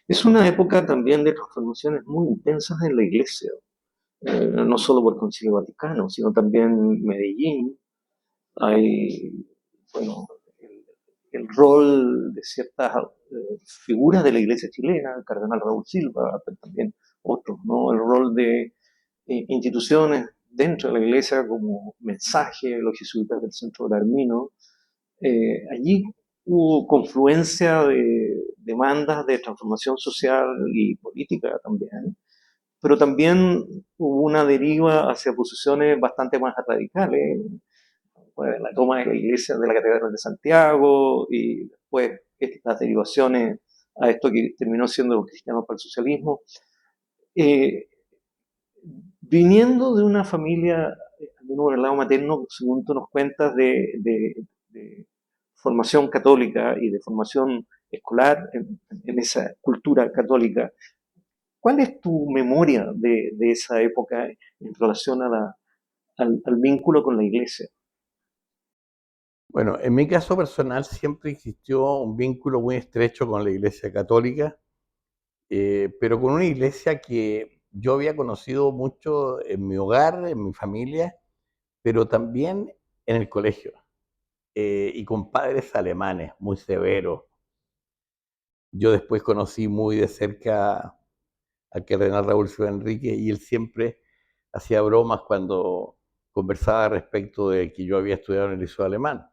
Es una época también de transformaciones muy intensas en la iglesia, no solo por el Concilio Vaticano, sino también Medellín. Hay, bueno, el, el rol de ciertas figuras de la iglesia chilena, el cardenal Raúl Silva, pero también otros, ¿no? El rol de instituciones dentro de la iglesia como mensaje, los jesuitas del Centro Belarmino. Allí hubo confluencia de demandas de transformación social y política también, pero también hubo una deriva hacia posiciones bastante más radicales, pues, la toma de la iglesia de la Catedral de Santiago y después estas derivaciones a esto que terminó siendo los cristianos para el socialismo. Eh, Viniendo de una familia, al menos por el lado materno, según tú nos cuentas, de formación católica y de formación escolar en esa cultura católica, ¿cuál es tu memoria de esa época en relación a al vínculo con la iglesia? Bueno, en mi caso personal siempre existió un vínculo muy estrecho con la Iglesia Católica, pero con una iglesia que yo había conocido mucho en mi hogar, en mi familia, pero también en el colegio, y con padres alemanes muy severos. Yo después conocí muy de cerca al cardenal Raúl Ciudad Enrique y él siempre hacía bromas cuando conversaba respecto de que yo había estudiado en el liceo alemán,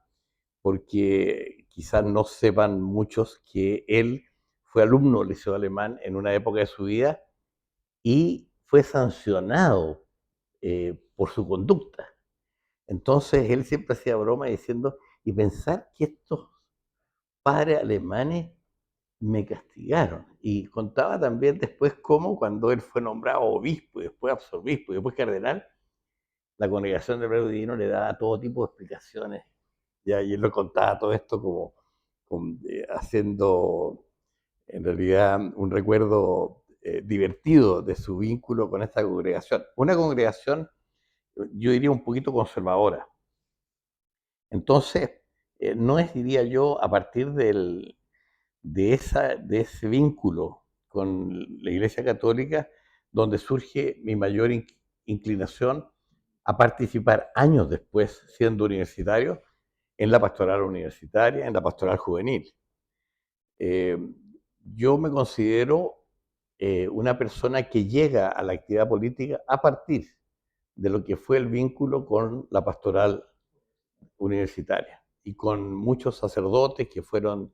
porque quizás no sepan muchos que él fue alumno del liceo alemán en una época de su vida y fue sancionado por su conducta. Entonces él siempre hacía broma diciendo, y pensar que estos padres alemanes me castigaron. Y contaba también después cómo cuando él fue nombrado obispo, y después arzobispo, y después cardenal, la congregación del Verbo Divino le daba todo tipo de explicaciones. Ya, y él lo contaba todo esto haciendo en realidad un recuerdo divertido de su vínculo con esta congregación. Una congregación, yo diría, un poquito conservadora. Entonces, no es, diría yo, a partir de ese vínculo con la Iglesia Católica donde surge mi mayor inclinación a participar años después, siendo universitario, en la pastoral universitaria, en la pastoral juvenil. Eh, yo me considero una persona que llega a la actividad política a partir de lo que fue el vínculo con la pastoral universitaria y con muchos sacerdotes que fueron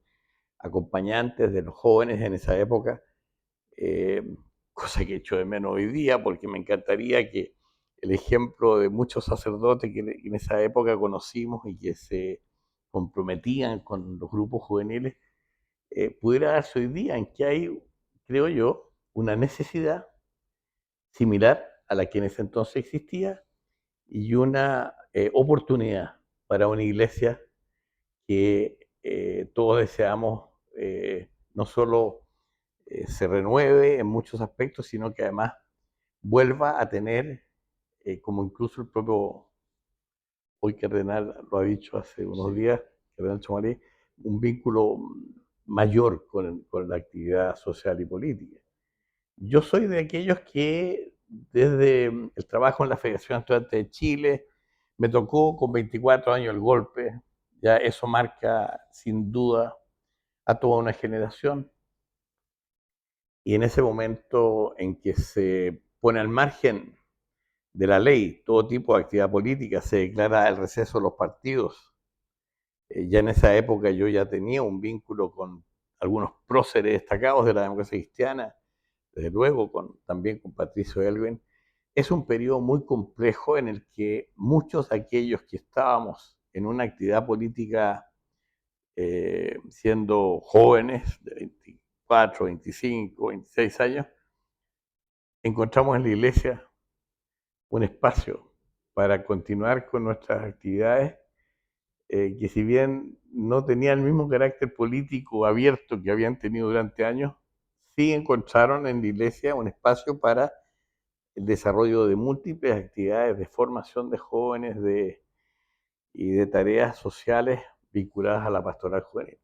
acompañantes de los jóvenes en esa época, eh, cosa que echo de menos hoy día porque me encantaría que el ejemplo de muchos sacerdotes que en esa época conocimos y que se comprometían con los grupos juveniles pudiera darse hoy día, en que hay, creo yo, una necesidad similar a la que en ese entonces existía y una oportunidad para una iglesia que todos deseamos no solo se renueve en muchos aspectos, sino que además vuelva a tener, como incluso el propio hoy cardenal lo ha dicho hace unos Sí. días, cardenal Chomalí, un vínculo mayor con la actividad social y política. Yo soy de aquellos que desde el trabajo en la Federación Estudiantes de Chile, me tocó con 24 años el golpe, ya eso marca sin duda a toda una generación, y en ese momento en que se pone al margen de la ley todo tipo de actividad política, se declara el receso de los partidos. Ya en esa época yo ya tenía un vínculo con algunos próceres destacados de la democracia cristiana, desde luego también con Patricio Elwin. Es un periodo muy complejo en el que muchos de aquellos que estábamos en una actividad política siendo jóvenes de 24, 25, 26 años, encontramos en la iglesia un espacio para continuar con nuestras actividades que si bien no tenían el mismo carácter político abierto que habían tenido durante años, sí encontraron en la iglesia un espacio para el desarrollo de múltiples actividades de formación de jóvenes y de tareas sociales vinculadas a la pastoral juvenil.